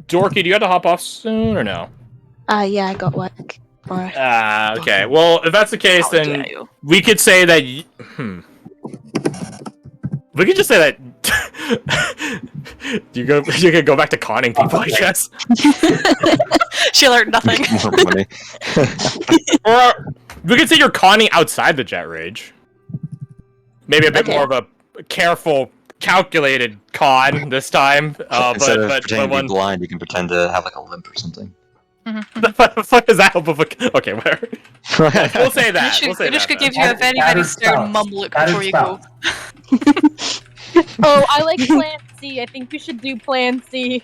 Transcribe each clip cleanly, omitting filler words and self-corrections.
Dorky, do you have to hop off soon or no? Yeah, I got work. Okay. Well, if that's the case, then we could say that. We could just say that you could go back to conning people, I guess. She learned nothing. More money. Or we could say you're conning outside the jet rage. Maybe a bit more of a careful, calculated con this time. Instead of but pretending to one... be blind, you can pretend to have like a limp or something. What the fuck is that? Okay, whatever. We'll say that. Yudushka gives you a very, very stern mumble look before you go. Oh, I like Plan C. I think we should do Plan C.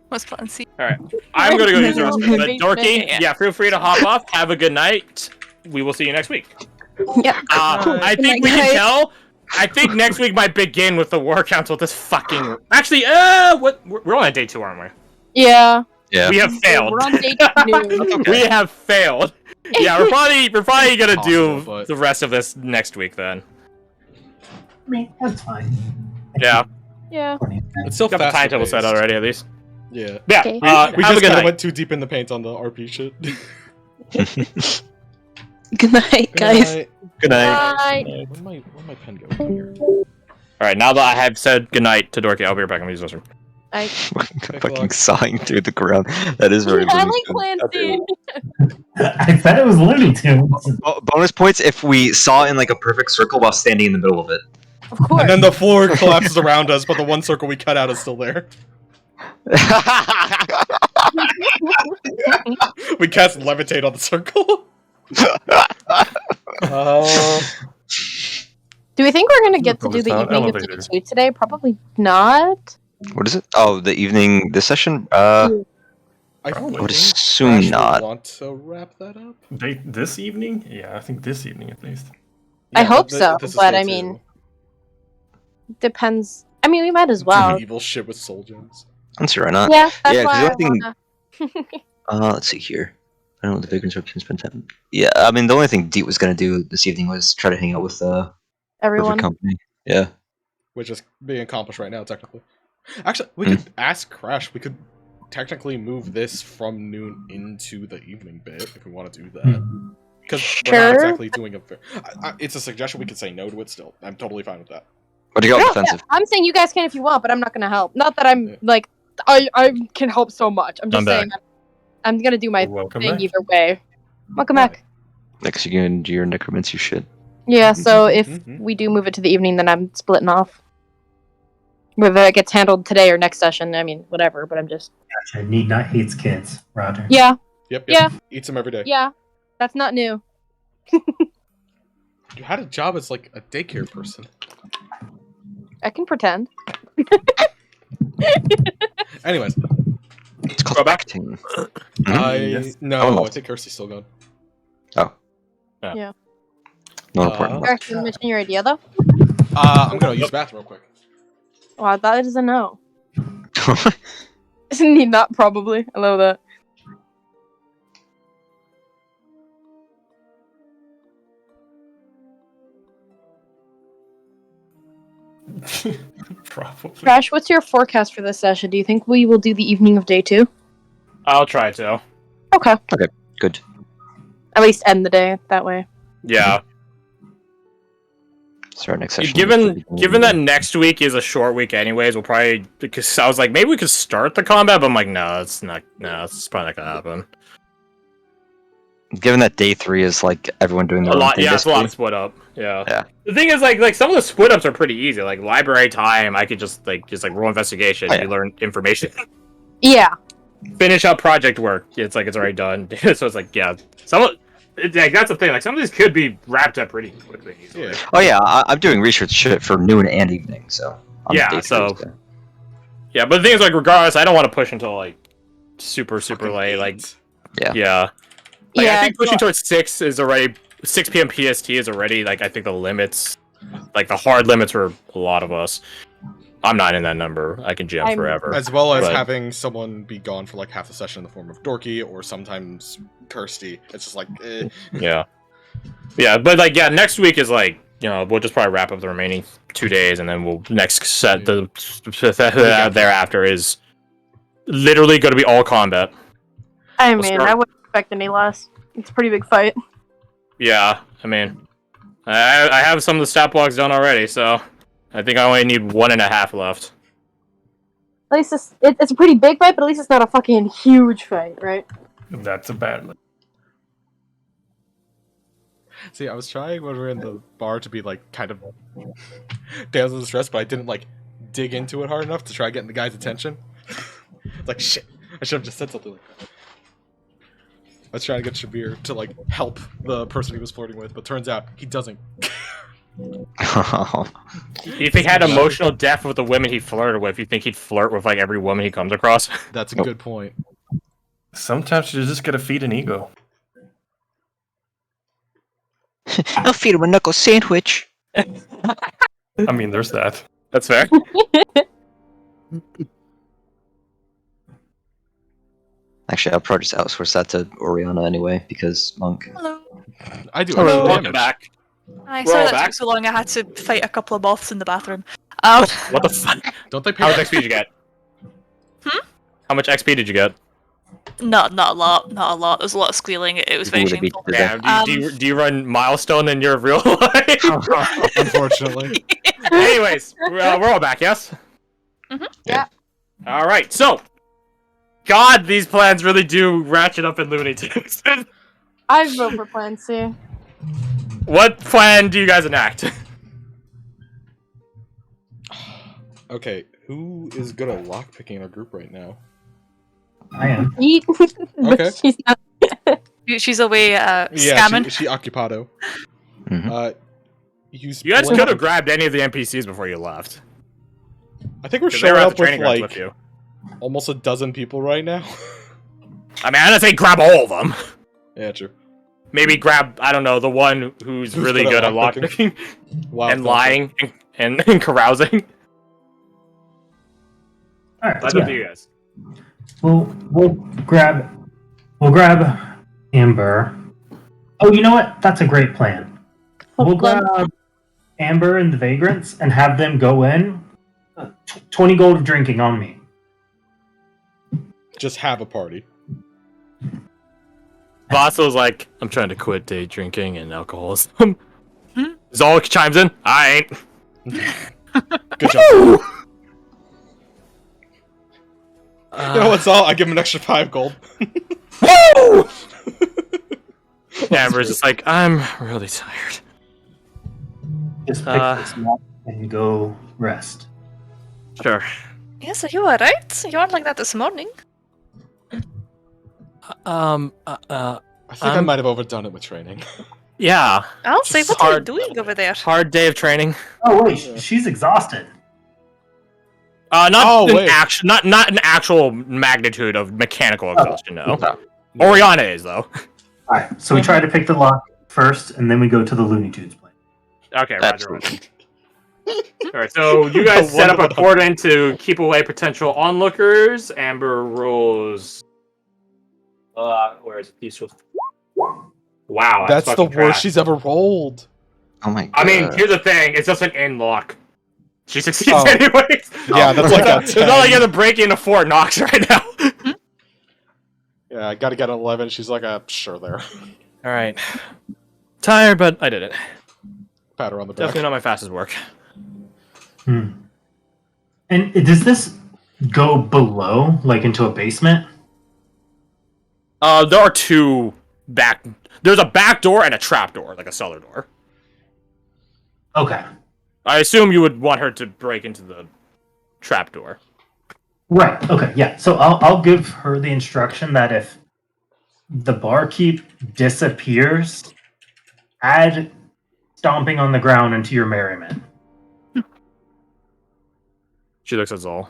What's Plan C? Alright. I'm gonna go use the restroom. But Dorky, yeah, feel free to hop off. Have a good night. We will see you next week. Yep. I think we can tell. I think next week might begin with the war council. This fucking. Actually, what? We're on day 2, aren't we? Yeah. Yeah. We have failed. We're on day 2. We have failed. Yeah, we're probably gonna do the rest of this next week then. I mean, that's fine. Yeah. Yeah. It's still Got the timetable set already, at least. Yeah. Yeah. Okay. We have a just good night. went too deep in the paint on the RP shit. Good night, guys. Good night. Bye. Where'd my pen go here? Alright, now that I have said goodnight to Dorky, I'll be right back. I'm gonna use this room. Fucking sawing through the ground. That is very I Looney like Tunes. Plan C. I said it was Looney Tunes. Bonus points if we saw in like a perfect circle while standing in the middle of it. Of course. And then the floor collapses around us, but the one circle we cut out is still there. We cast levitate on the circle. Do we think we're gonna get to do the Promise evening of elevator. day 2 today? Probably not. What is it? Oh, the evening, this session? I would assume not. Want to wrap that up? This evening? Yeah, I think this evening at least. I hope th- so, this is but day I 2. mean, depends. I mean, we might as Do well. evil shit with Soul Gems. I'm sure not. Yeah, that's Yeah, 'cause why I the only wanna... Let's see here. I don't know what the vagrants are spend time. Yeah, I mean, the only thing Deet was gonna do this evening was try to hang out with Everyone. Perfect Company. Yeah. Which is being accomplished right now, technically. Actually, we could ask Crash. We could technically move this from noon into the evening bit if we want to do that. Because we're not exactly doing a fair... it's a suggestion. We could say no to it still. I'm totally fine with that. But you got Yeah, defensive. I'm saying you guys can if you want, but I'm not gonna help. Not that I'm like I can help so much. I'm just saying I'm gonna do my thing either way. Welcome back. Next, you can do your necromancy shit. Yeah, so if we do move it to the evening, then I'm splitting off. Whether it gets handled today or next session, I mean, whatever, but I'm just... Gotcha. Need not hates kids. Roger. Yeah. Yep. Yeah. Eats them every day. Yeah. That's not new. You had a job as, like, a daycare person. I can pretend. Anyways. It's called acting. No, I think Kirsty's still gone. Oh. Yeah. Not important. Eric, you mention your idea, though? I'm gonna use the bathroom real quick. Oh, I thought it was a no. Need not probably. I love that. Probably. Crash, what's your forecast for this session? Do you think we will do the evening of day 2? I'll try to. Okay. Okay, good. At least end the day that way. Yeah. Start next session. Given that next week is a short week anyways, we'll probably, because I was like, maybe we could start the combat, but I'm like, no, it's probably not gonna happen. Given that day 3 is like everyone doing their own thing, it's a lot basically. of split up. Yeah. Yeah. The thing is, like some of the split ups are pretty easy. Like library time, I could just roll investigation. Oh, yeah. You learn information. Yeah. Finish up project work. It's like it's already done. So it's like, yeah. That's the thing. Like some of these could be wrapped up pretty quickly. Easily. Yeah. Oh yeah, I'm doing research shit for noon and evening, so. On Yeah, day so- 3, Yeah, but the thing is, like, regardless, I don't want to push until like super late. Like, Yeah. yeah. Like, Yeah, I think pushing towards 6 p.m. PST is already, like, I think the limits, like, the hard limits for a lot of us. I'm not in that number. I can jam forever. As well as But- having someone be gone for like half the session in the form of Dorky or sometimes Kirsty. It's just like, Yeah. Yeah, but, like, yeah, next week is, like, you know, we'll just probably wrap up the remaining 2 days, and then we'll next set the thereafter is literally going to be all combat. I mean, I wouldn't expect any less. It's a pretty big fight. Yeah, I mean, I have some of the stat blocks done already, so I think I only need 1.5 left. At least it's a pretty big fight, but at least it's not a fucking huge fight, right? That's a bad one. See, I was trying when we were in the bar to be like kind of down the stress, but I didn't like dig into it hard enough to try getting the guy's attention. It's like shit. I should have just said something like that. I was trying to get Shabir to like help the person he was flirting with, but turns out he doesn't. If he had emotional depth with the women he flirted with, you think he'd flirt with like every woman he comes across? That's a good point. Sometimes you just gotta feed an ego. I'll feed him a knuckle sandwich. I mean, there's that. That's fair. Actually, I'll probably just outsource that to Oriana anyway, because Monk. Hello. I do. Hello, extra welcome damage. back. Hi, We're sorry all that back. took so long. I had to fight a couple of moths in the bathroom. What the fuck? Don't they pay? How much XP did you get? How much XP did you get? Not a lot. Not a lot. There was a lot of squealing. It was very Would it be shameful. today? Damn, do you run milestone in your real life? Unfortunately. Anyways, we're all back, yes? Yeah. Alright, so. God, these plans really do ratchet up in Looney Tunes. I vote for Plan C. What plan do you guys enact? Okay, who is good at lockpicking in our group right now? I am. Eat. Okay. She's not. She's away Yeah, scamming. she occupado. Mhm. You guys split- could have grabbed any of the NPCs before you left. I think we're 'Cause they showing were at up the with training grounds like with you. almost a dozen people right now. I mean, I don't say grab all of them. Yeah, true. Maybe grab, I don't know, the one who's really good at lockpicking Wow. and lying and carousing. All right. That's up to you guys. We'll grab Amber. Oh, you know what? That's a great plan. We'll grab Amber and the Vagrants and have them go in. 20 gold of drinking on me. Just have a party. Vasso's like, I'm trying to quit day drinking and alcoholism. Zolk chimes in, I ain't. Good job. You know what's all? I give him an extra 5 gold. Woo! Amber's just like, I'm really tired. Just pick this up and go rest. Sure. Yes, are you alright? You weren't like that this morning. I think I might have overdone it with training. Yeah. I'll say, It's what are you hard. doing over there? Hard day of training. Oh wait, she's exhausted. Oh, wait. Not an actual magnitude of mechanical exhaustion, no. No. Oriana is though. All right, so we try to pick the lock first, and then we go to the Looney Tunes plan. Okay, Roger. Absolutely. Alright, so you guys set up a cordon to keep away potential onlookers. Amber rolls. Where is it? Peaceful. Wow, That's the fucking worst trash. she's ever rolled. Oh my god. I mean, here's the thing: it's just an in-lock. She succeeds Oh. anyways. Yeah, that's like a It's not like you 10. have to break into Fort Knox right now. Yeah, I gotta get an 11. She's like, sure there. All right, tired, but I did it. Pat her on the back. Definitely not my fastest work. And does this go below, like into a basement? There are two back. There's a back door and a trap door, like a cellar door. Okay. I assume you would want her to break into the trap door. Right. Okay. Yeah. So I'll give her the instruction that if the barkeep disappears, add stomping on the ground into your merriment. She looks at Zol.